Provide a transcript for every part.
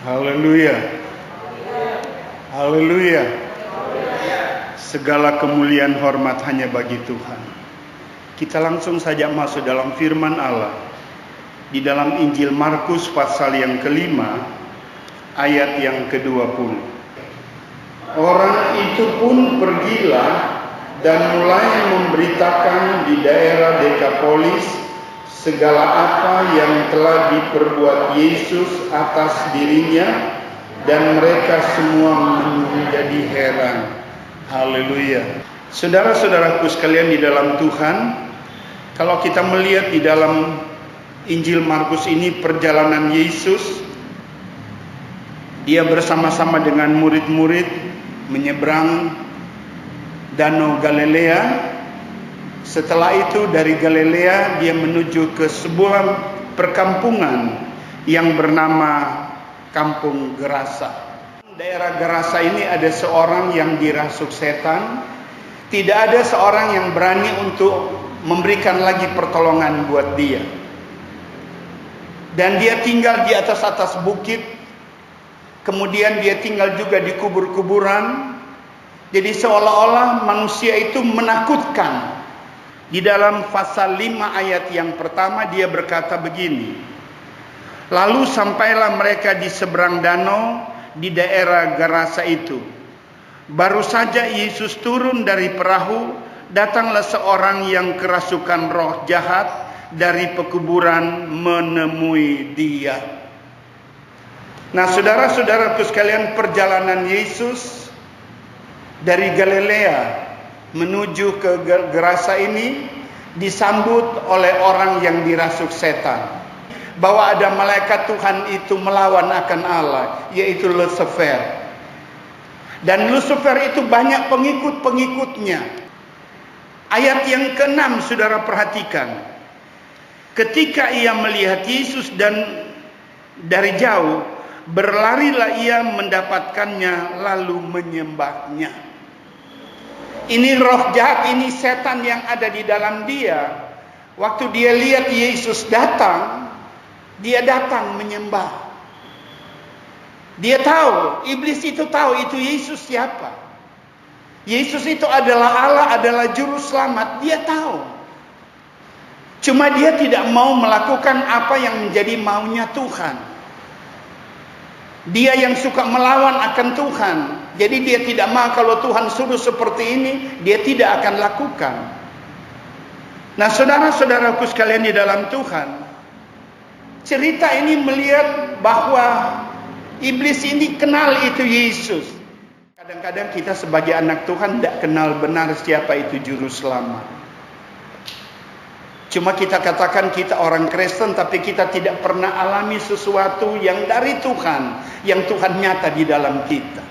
Haleluya. Haleluya. Segala kemuliaan hormat hanya bagi Tuhan. Kita langsung saja masuk dalam firman Allah. Di dalam Injil Markus pasal yang kelima, ayat yang ke-20. Orang itu pun pergilah dan mulai memberitakan di daerah Dekapolis segala apa yang telah diperbuat Yesus atas dirinya, dan mereka semua menjadi heran. Haleluya. Saudara-saudaraku sekalian di dalam Tuhan, kalau kita melihat di dalam Injil Markus ini perjalanan Yesus, dia bersama-sama dengan murid-murid menyeberang Danau Galilea. Setelah itu dari Galilea dia menuju ke sebuah perkampungan yang bernama Kampung Gerasa. Daerah Gerasa ini ada seorang yang dirasuk setan. Tidak ada seorang yang berani untuk memberikan lagi pertolongan buat dia. Dan dia tinggal di atas bukit. Kemudian dia tinggal juga di kubur-kuburan. Jadi seolah-olah manusia itu menakutkan. Di dalam pasal 5 ayat yang pertama dia berkata begini. Lalu sampailah mereka di seberang danau di daerah Gerasa itu. Baru saja Yesus turun dari perahu, datanglah seorang yang kerasukan roh jahat dari pekuburan menemui dia. Nah, saudara-saudaraku sekalian, perjalanan Yesus dari Galilea menuju ke Gerasa ini disambut oleh orang yang dirasuk setan. Bahwa ada malaikat Tuhan itu melawan akan Allah, yaitu Lucifer. Dan Lucifer itu banyak pengikut-pengikutnya. Ayat yang ke-6 saudara perhatikan. Ketika ia melihat Yesus dan dari jauh, berlarilah ia mendapatkannya lalu menyembahnya. Ini roh jahat, ini setan yang ada di dalam dia. Waktu dia lihat Yesus datang, dia datang menyembah. Dia tahu, iblis itu tahu itu Yesus siapa. Yesus itu adalah Allah, adalah juru selamat. Dia tahu. Cuma dia tidak mau melakukan apa yang menjadi maunya Tuhan. Dia yang suka melawan akan Tuhan. Jadi dia tidak mau kalau Tuhan suruh seperti ini, dia tidak akan lakukan. Nah, saudara-saudaraku sekalian di dalam Tuhan, cerita ini melihat bahwa iblis ini kenal itu Yesus. Kadang-kadang kita sebagai anak Tuhan tidak kenal benar siapa itu juru selamat. Cuma kita katakan kita orang Kristen, tapi kita tidak pernah alami sesuatu yang dari Tuhan, yang Tuhan nyata di dalam kita.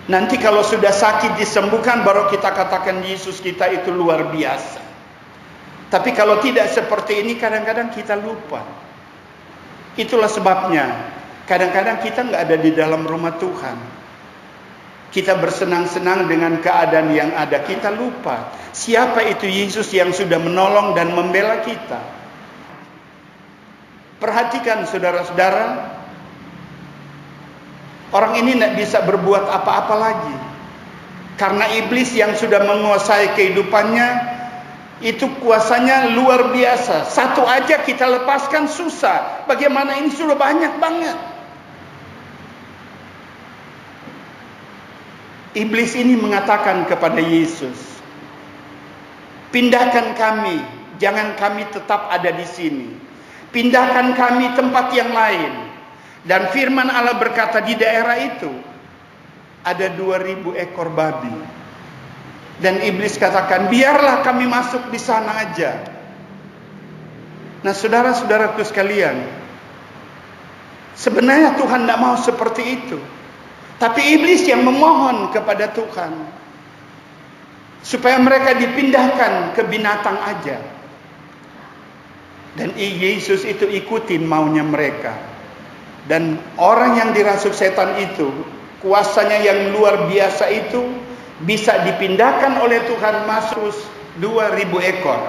Nanti kalau sudah sakit disembuhkan, baru kita katakan Yesus kita itu luar biasa. Tapi kalau tidak seperti ini, kadang-kadang kita lupa. Itulah sebabnya kadang-kadang kita nggak ada di dalam rumah Tuhan. Kita bersenang-senang dengan keadaan yang ada. Kita lupa siapa itu Yesus yang sudah menolong dan membela kita. Perhatikan saudara-saudara, orang ini tidak bisa berbuat apa-apa lagi. Karena iblis yang sudah menguasai kehidupannya, itu kuasanya luar biasa. Satu aja kita lepaskan susah. Bagaimana ini sudah banyak banget. Iblis ini mengatakan kepada Yesus, pindahkan kami, jangan kami tetap ada di sini. Pindahkan kami tempat yang lain. Dan firman Allah berkata di daerah itu ada 2000 ekor babi. Dan iblis katakan, biarlah kami masuk di sana aja. Nah, saudara-saudaraku sekalian, sebenarnya Tuhan tidak mau seperti itu. Tapi iblis yang memohon kepada Tuhan supaya mereka dipindahkan ke binatang aja. Dan Yesus itu ikutin maunya mereka. Dan orang yang dirasuk setan itu, kuasanya yang luar biasa itu, bisa dipindahkan oleh Tuhan masuk 2000 ekor.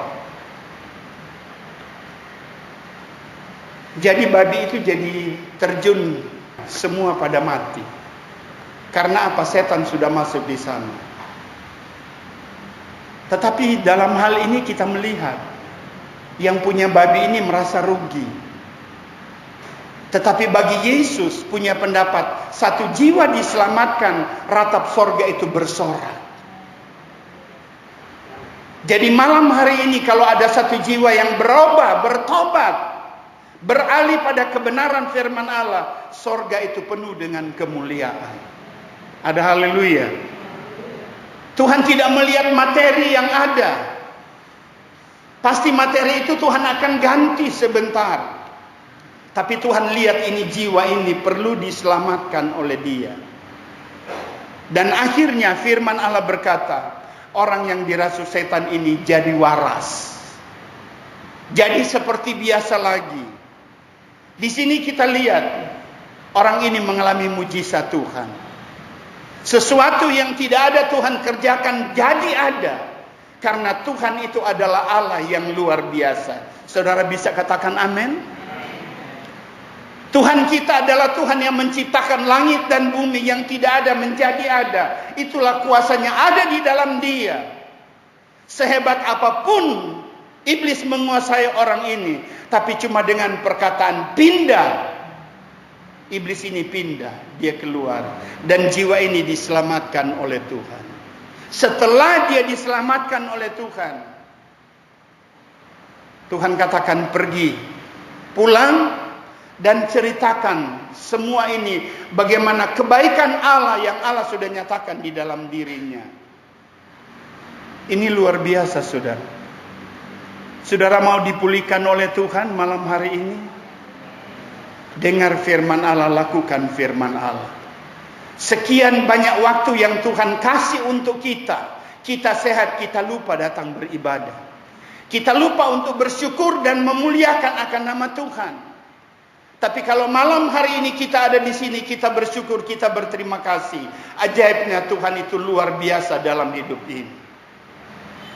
Jadi babi itu jadi terjun, semua pada mati. Karena apa? Setan sudah masuk di sana. Tetapi dalam hal ini kita melihat yang punya babi ini merasa rugi. Tetapi bagi Yesus punya pendapat, satu jiwa diselamatkan, ratap sorga itu bersorak. Jadi malam hari ini kalau ada satu jiwa yang berubah, bertobat, beralih pada kebenaran firman Allah, sorga itu penuh dengan kemuliaan. Ada haleluya. Tuhan tidak melihat materi yang ada. Pasti materi itu Tuhan akan ganti sebentar. Tapi Tuhan lihat ini jiwa ini perlu diselamatkan oleh Dia. Dan akhirnya firman Allah berkata, orang yang dirasuki setan ini jadi waras. Jadi seperti biasa lagi. Di sini kita lihat orang ini mengalami mujizat Tuhan. Sesuatu yang tidak ada Tuhan kerjakan jadi ada. Karena Tuhan itu adalah Allah yang luar biasa. Saudara bisa katakan amin? Tuhan kita adalah Tuhan yang menciptakan langit dan bumi yang tidak ada menjadi ada. Itulah kuasanya ada di dalam Dia. Sehebat apapun iblis menguasai orang ini, tapi cuma dengan perkataan pindah, iblis ini pindah, dia keluar, dan jiwa ini diselamatkan oleh Tuhan. Setelah dia diselamatkan oleh Tuhan, Tuhan katakan pergi, pulang, dan ceritakan semua ini, bagaimana kebaikan Allah yang Allah sudah nyatakan di dalam dirinya. Ini luar biasa, saudara. Saudara mau dipulihkan oleh Tuhan malam hari ini? Dengar firman Allah, lakukan firman Allah. Sekian banyak waktu yang Tuhan kasih untuk kita. Kita sehat, kita lupa datang beribadah. Kita lupa untuk bersyukur dan memuliakan akan nama Tuhan. Tapi kalau malam hari ini kita ada di sini, kita bersyukur, kita berterima kasih. Ajaibnya Tuhan itu luar biasa dalam hidup ini.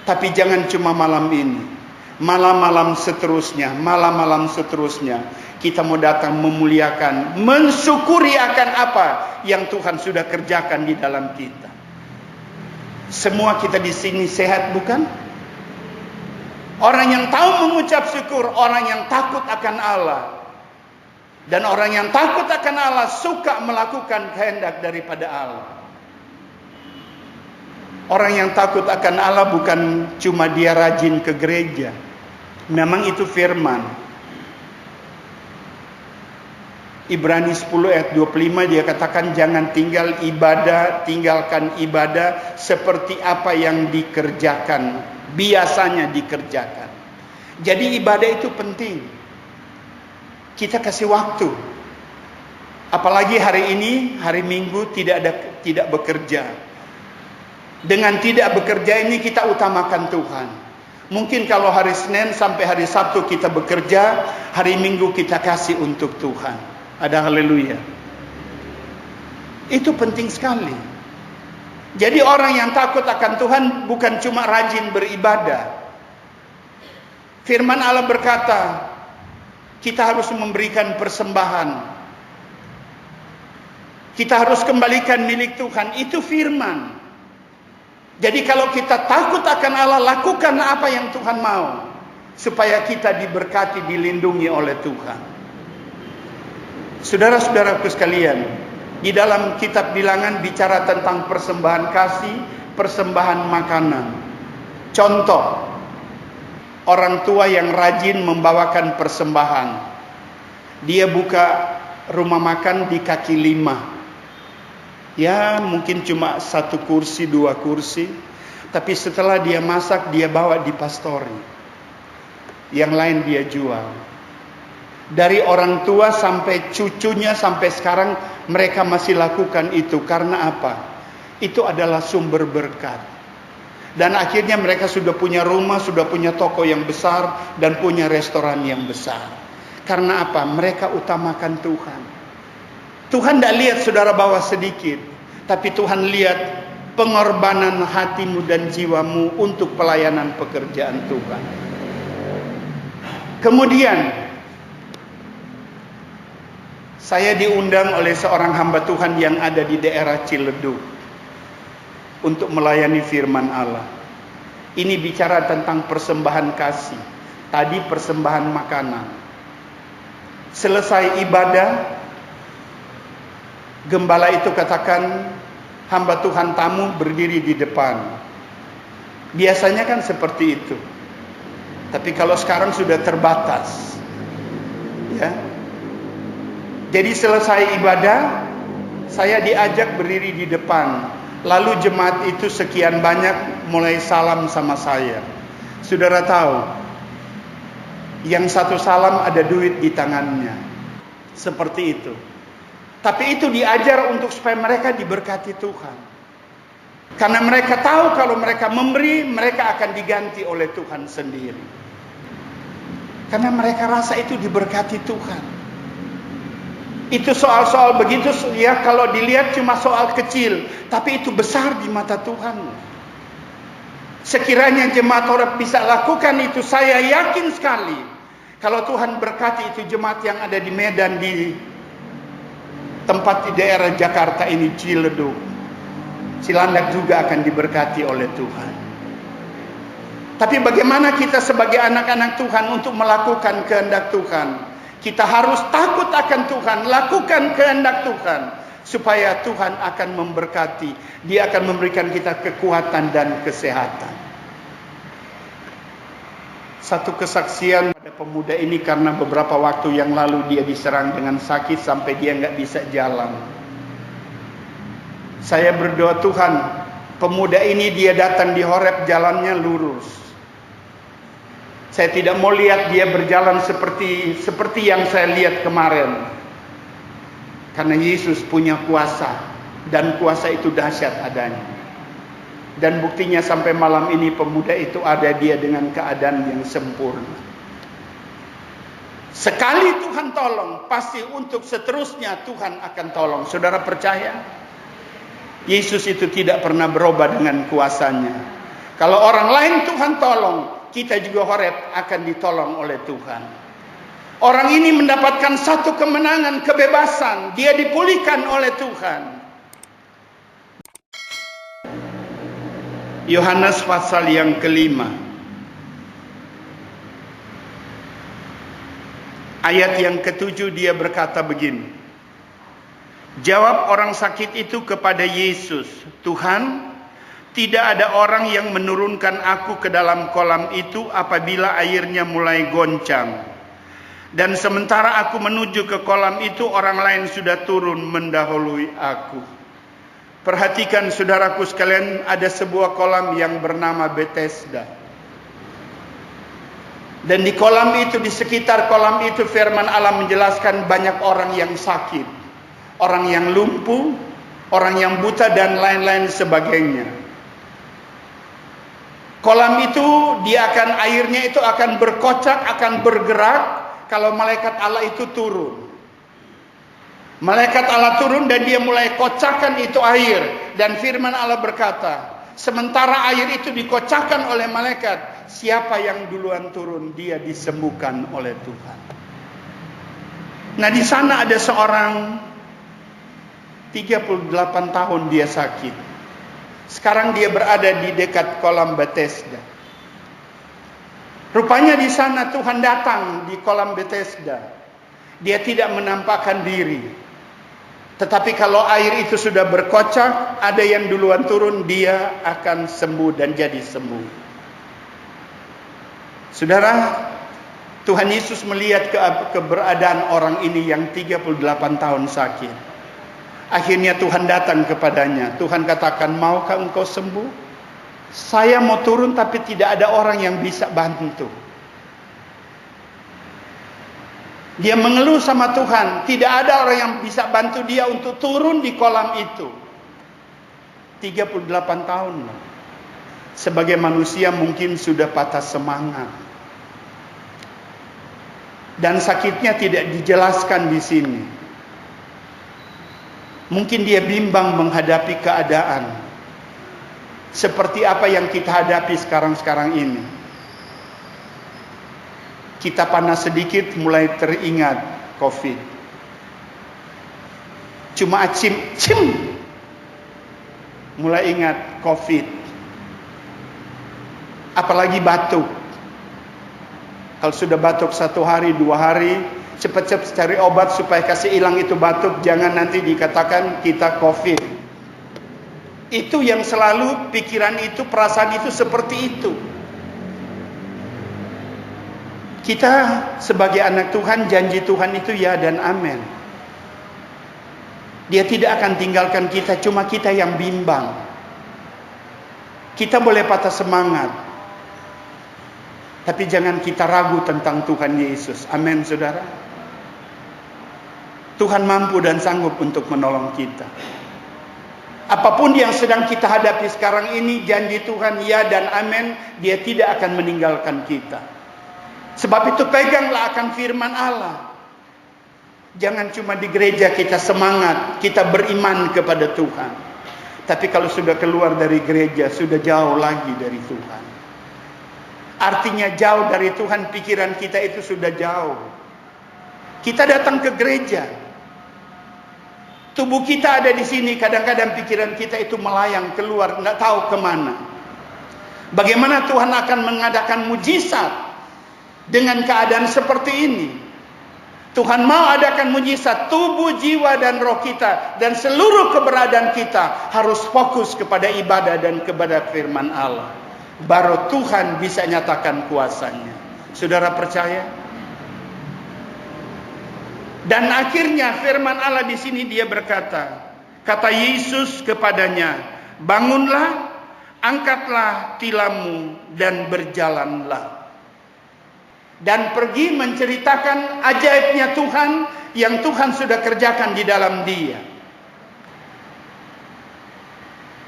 Tapi jangan cuma malam ini. Malam-malam seterusnya, malam-malam seterusnya. Kita mau datang memuliakan, mensyukuri akan apa yang Tuhan sudah kerjakan di dalam kita. Semua kita di sini sehat, bukan? Orang yang tahu mengucap syukur, orang yang takut akan Allah. Dan orang yang takut akan Allah suka melakukan kehendak daripada Allah. Orang yang takut akan Allah bukan cuma dia rajin ke gereja. Memang itu firman. Ibrani 10 ayat 25 dia katakan jangan tinggalkan ibadah seperti apa yang dikerjakan, biasanya dikerjakan. Jadi ibadah itu penting. Kita kasih waktu. Apalagi hari ini, hari Minggu tidak bekerja. Dengan tidak bekerja ini kita utamakan Tuhan. Mungkin kalau hari Senin sampai hari Sabtu kita bekerja, hari Minggu kita kasih untuk Tuhan. Ada haleluya. Itu penting sekali. Jadi orang yang takut akan Tuhan bukan cuma rajin beribadah. Firman Allah berkata, kita harus memberikan persembahan. Kita harus kembalikan milik Tuhan. Itu firman. Jadi kalau kita takut akan Allah, lakukan apa yang Tuhan mau. Supaya kita diberkati, dilindungi oleh Tuhan. Saudara-saudaraku sekalian, di dalam kitab Bilangan bicara tentang persembahan kasih, persembahan makanan. Contoh, orang tua yang rajin membawakan persembahan. Dia buka rumah makan di kaki 5. Ya mungkin cuma 1 kursi, 2 kursi. Tapi setelah dia masak, dia bawa di pastori. Yang lain dia jual. Dari orang tua sampai cucunya sampai sekarang mereka masih lakukan itu. Karena apa? Itu adalah sumber berkat. Dan akhirnya mereka sudah punya rumah, sudah punya toko yang besar, dan punya restoran yang besar. Karena apa? Mereka utamakan Tuhan. Tuhan tidak lihat saudara bawa sedikit, tapi Tuhan lihat pengorbanan hatimu dan jiwamu untuk pelayanan pekerjaan Tuhan. Kemudian, Saya diundang oleh seorang hamba Tuhan yang ada di daerah Ciledug untuk melayani firman Allah. Ini bicara tentang persembahan kasih. Tadi persembahan makanan. Selesai ibadah, gembala itu katakan, hamba Tuhan tamu berdiri di depan. Biasanya kan seperti itu. Tapi kalau sekarang sudah terbatas. Ya. Jadi selesai ibadah, saya diajak berdiri di depan. Lalu jemaat itu sekian banyak mulai salam sama saya. Saudara tahu, yang satu salam ada duit di tangannya. Seperti itu. Tapi itu diajar untuk supaya mereka diberkati Tuhan. Karena mereka tahu kalau mereka memberi, mereka akan diganti oleh Tuhan sendiri. Karena mereka rasa itu diberkati Tuhan. Itu soal-soal begitu ya, kalau dilihat cuma soal kecil, tapi itu besar di mata Tuhan. Sekiranya jemaat Horeb bisa lakukan itu, saya yakin sekali kalau Tuhan berkati itu jemaat yang ada di Medan, di tempat di daerah Jakarta ini, Ciledug, Cilandak juga akan diberkati oleh Tuhan. Tapi bagaimana kita sebagai anak-anak Tuhan untuk melakukan kehendak Tuhan? Kita harus takut akan Tuhan, lakukan kehendak Tuhan, supaya Tuhan akan memberkati. Dia akan memberikan kita kekuatan dan kesehatan. Satu kesaksian pada pemuda ini, karena beberapa waktu yang lalu dia diserang dengan sakit sampai dia nggak bisa jalan. Saya berdoa, Tuhan, pemuda ini dia datang di Horeb jalannya lurus. Saya tidak mau lihat dia berjalan seperti yang saya lihat kemarin. Karena Yesus punya kuasa, dan kuasa itu dahsyat adanya. Dan buktinya sampai malam ini pemuda itu ada dia dengan keadaan yang sempurna. Sekali Tuhan tolong, pasti untuk seterusnya Tuhan akan tolong. Saudara percaya? Yesus itu tidak pernah berubah dengan kuasanya. Kalau orang lain Tuhan tolong, kita juga Horeb akan ditolong oleh Tuhan. Orang ini mendapatkan satu kemenangan, kebebasan. Dia dipulihkan oleh Tuhan. Yohanes pasal yang kelima, ayat yang ketujuh, dia berkata begini. Jawab orang sakit itu kepada Yesus, Tuhan, tidak ada orang yang menurunkan aku ke dalam kolam itu apabila airnya mulai goncang. Dan sementara aku menuju ke kolam itu, orang lain sudah turun mendahului aku. Perhatikan saudaraku sekalian, ada sebuah kolam yang bernama Bethesda. Dan di kolam itu, di sekitar kolam itu, firman Allah menjelaskan banyak orang yang sakit. Orang yang lumpuh, orang yang buta, dan lain-lain sebagainya. Kolam itu airnya itu akan berkocak, akan bergerak kalau malaikat Allah itu turun. Malaikat Allah turun dan dia mulai kocakkan itu air. Dan firman Allah berkata, sementara air itu dikocakkan oleh malaikat, siapa yang duluan turun, dia disembuhkan oleh Tuhan. Nah, di sana ada seorang 38 tahun dia sakit. Sekarang dia berada di dekat kolam Bethesda. Rupanya di sana Tuhan datang di kolam Bethesda. Dia tidak menampakkan diri. Tetapi kalau air itu sudah berkocak, ada yang duluan turun, dia akan sembuh dan jadi sembuh. Saudara, Tuhan Yesus melihat keberadaan orang ini yang 38 tahun sakit. Akhirnya Tuhan datang kepadanya. Tuhan katakan, maukah engkau sembuh? Saya mau turun tapi tidak ada orang yang bisa bantu. Dia mengeluh sama Tuhan. Tidak ada orang yang bisa bantu dia untuk turun di kolam itu. 38 tahun. Sebagai manusia mungkin sudah patah semangat. Dan sakitnya tidak dijelaskan di sini. Mungkin dia bimbang menghadapi keadaan seperti apa yang kita hadapi sekarang-sekarang ini. Kita panas sedikit mulai teringat COVID. Cuma acim, mulai ingat COVID. Apalagi batuk. Kalau sudah batuk 1 hari, 2 hari, cepat-cepat cari obat supaya kasih hilang itu batuk. Jangan nanti dikatakan kita COVID. Itu yang selalu pikiran itu, perasaan itu seperti itu. Kita sebagai anak Tuhan, janji Tuhan itu ya dan amin. Dia tidak akan tinggalkan kita, cuma kita yang bimbang. Kita boleh patah semangat, tapi jangan kita ragu tentang Tuhan Yesus. Amin, saudara. Tuhan mampu dan sanggup untuk menolong kita. Apapun yang sedang kita hadapi sekarang ini, janji Tuhan ya dan amin. Dia tidak akan meninggalkan kita. Sebab itu peganglah akan firman Allah. Jangan cuma di gereja kita semangat, kita beriman kepada Tuhan. Tapi kalau sudah keluar dari gereja, sudah jauh lagi dari Tuhan. Artinya jauh dari Tuhan, pikiran kita itu sudah jauh. Kita datang ke gereja. Tubuh kita ada di sini, kadang-kadang pikiran kita itu melayang keluar, nggak tahu kemana. Bagaimana Tuhan akan mengadakan mujizat dengan keadaan seperti ini? Tuhan mau adakan mujizat, tubuh, jiwa, dan roh kita, dan seluruh keberadaan kita harus fokus kepada ibadah dan kepada firman Allah. Baru Tuhan bisa nyatakan kuasanya. Saudara percaya? Dan akhirnya firman Allah di sini dia berkata, kata Yesus kepadanya, bangunlah, angkatlah tilammu dan berjalanlah. Dan pergi menceritakan ajaibnya Tuhan yang Tuhan sudah kerjakan di dalam dia.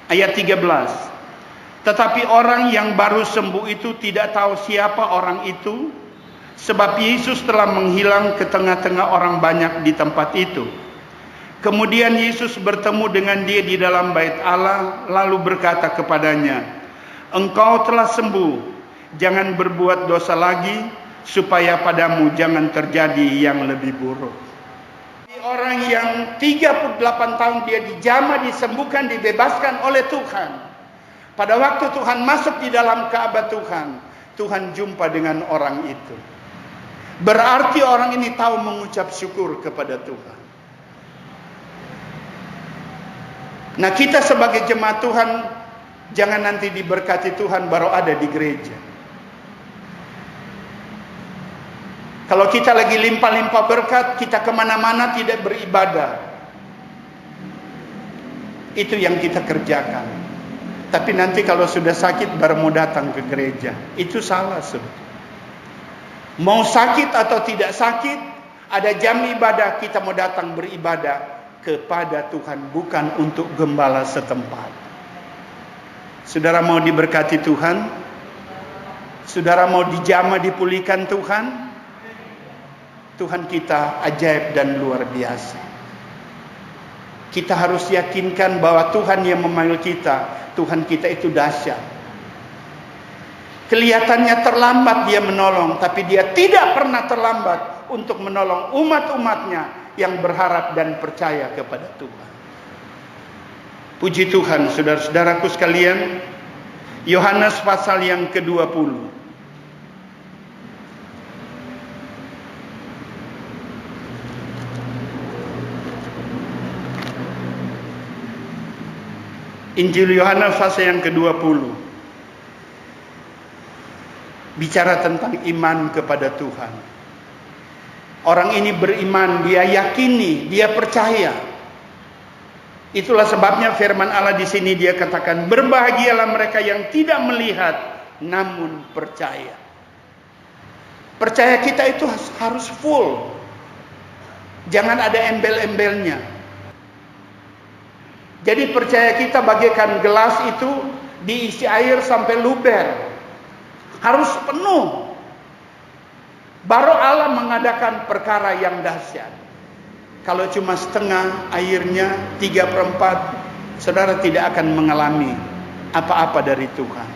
Ayat 13. Tetapi orang yang baru sembuh itu tidak tahu siapa orang itu, sebab Yesus telah menghilang ke tengah-tengah orang banyak di tempat itu. Kemudian Yesus bertemu dengan dia di dalam bait Allah, lalu berkata kepadanya, engkau telah sembuh, jangan berbuat dosa lagi, supaya padamu jangan terjadi yang lebih buruk. Orang yang 38 tahun dia dijamah, disembuhkan, dibebaskan oleh Tuhan. Pada waktu Tuhan masuk di dalam Ka'bah Tuhan, Tuhan jumpa dengan orang itu. Berarti orang ini tahu mengucap syukur kepada Tuhan. Nah, kita sebagai jemaat Tuhan, jangan nanti diberkati Tuhan baru ada di gereja. Kalau kita lagi limpah-limpah berkat, kita kemana-mana tidak beribadah. Itu yang kita kerjakan. Tapi nanti kalau sudah sakit baru mau datang ke gereja. Itu salah, saudara. Mau sakit atau tidak sakit, ada jam ibadah, kita mau datang beribadah kepada Tuhan, bukan untuk gembala setempat. Saudara mau diberkati Tuhan? Saudara mau dijamah, dipulihkan Tuhan? Tuhan kita ajaib dan luar biasa. Kita harus yakinkan bahwa Tuhan yang memanggil kita, Tuhan kita itu dahsyat. Kelihatannya terlambat dia menolong, tapi dia tidak pernah terlambat untuk menolong umat-umatnya yang berharap dan percaya kepada Tuhan. Puji Tuhan, saudara-saudaraku sekalian. Yohanes pasal yang ke-20. Injil Yohanes pasal yang ke-20 bicara tentang iman kepada Tuhan. Orang ini beriman, dia yakini, dia percaya. Itulah sebabnya firman Allah di sini dia katakan, berbahagialah mereka yang tidak melihat namun percaya. Percaya kita itu harus full. Jangan ada embel-embelnya. Jadi percaya kita bagaikan gelas itu diisi air sampai luber. Harus penuh. Baru Allah mengadakan perkara yang dahsyat. Kalau cuma setengah airnya, 3/4, saudara tidak akan mengalami apa-apa dari Tuhan.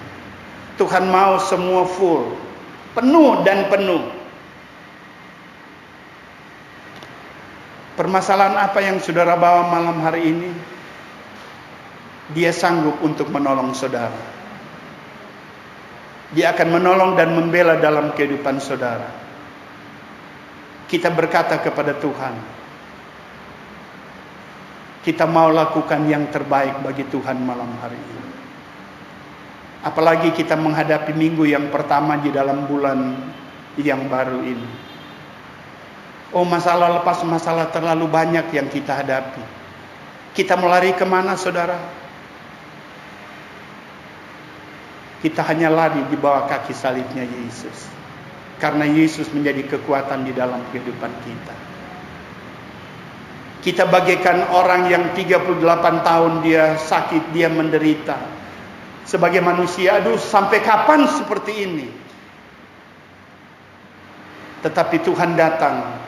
Tuhan mau semua full. Penuh dan penuh. Permasalahan apa yang saudara bawa malam hari ini? Dia sanggup untuk menolong saudara. Dia akan menolong dan membela dalam kehidupan saudara. Kita berkata kepada Tuhan, kita mau lakukan yang terbaik bagi Tuhan malam hari ini. Apalagi kita menghadapi minggu yang pertama di dalam bulan yang baru ini. Oh, masalah lepas masalah terlalu banyak yang kita hadapi. Kita mau lari kemana, saudara? Kita hanya lari di bawah kaki salibnya Yesus. Karena Yesus menjadi kekuatan di dalam kehidupan kita. Kita bagaikan orang yang 38 tahun dia sakit, dia menderita. Sebagai manusia, aduh sampai kapan seperti ini? Tetapi Tuhan datang.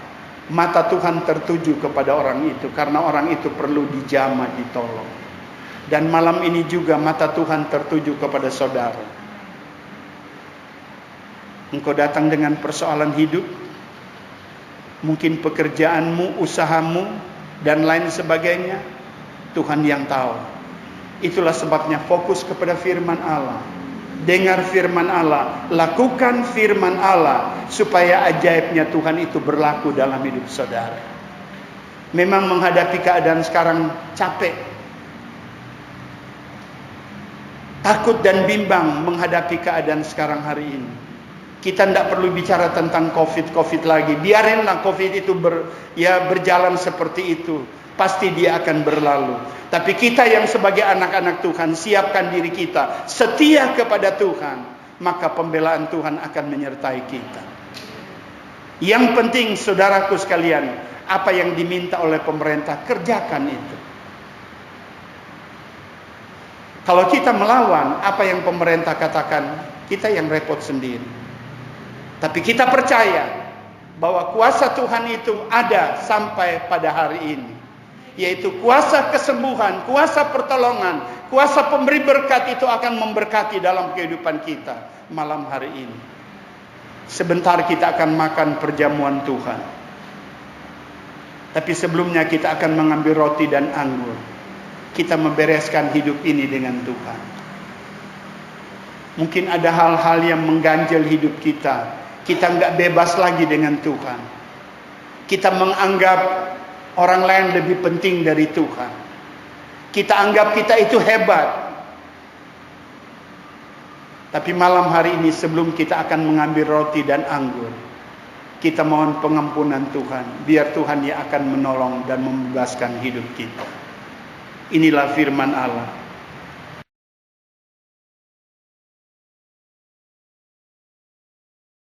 Mata Tuhan tertuju kepada orang itu. Karena orang itu perlu dijamah, ditolong. Dan malam ini juga mata Tuhan tertuju kepada saudara. Engkau datang dengan persoalan hidup. Mungkin pekerjaanmu, usahamu, dan lain sebagainya. Tuhan yang tahu. Itulah sebabnya fokus kepada firman Allah. Dengar firman Allah, lakukan firman Allah, supaya ajaibnya Tuhan itu berlaku dalam hidup saudara. Memang menghadapi keadaan sekarang capek, takut dan bimbang menghadapi keadaan sekarang hari ini. Kita tidak perlu bicara tentang COVID lagi. Biarinlah COVID itu berjalan seperti itu. Pasti dia akan berlalu. Tapi kita yang sebagai anak-anak Tuhan, siapkan diri kita setia kepada Tuhan, maka pembelaan Tuhan akan menyertai kita. Yang penting saudaraku sekalian, apa yang diminta oleh pemerintah, kerjakan itu. Kalau kita melawan apa yang pemerintah katakan, kita yang repot sendiri. Tapi kita percaya bahwa kuasa Tuhan itu ada sampai pada hari ini. Yaitu kuasa kesembuhan, kuasa pertolongan, kuasa pemberi berkat itu akan memberkati dalam kehidupan kita malam hari ini. Sebentar kita akan makan perjamuan Tuhan. Tapi sebelumnya kita akan mengambil roti dan anggur. Kita membereskan hidup ini dengan Tuhan. Mungkin ada hal-hal yang mengganjal hidup kita. Kita nggak bebas lagi dengan Tuhan. Kita menganggap orang lain lebih penting dari Tuhan. Kita anggap kita itu hebat. Tapi malam hari ini sebelum kita akan mengambil roti dan anggur, kita mohon pengampunan Tuhan. Biar Tuhan yang akan menolong dan membebaskan hidup kita. Inilah firman Allah.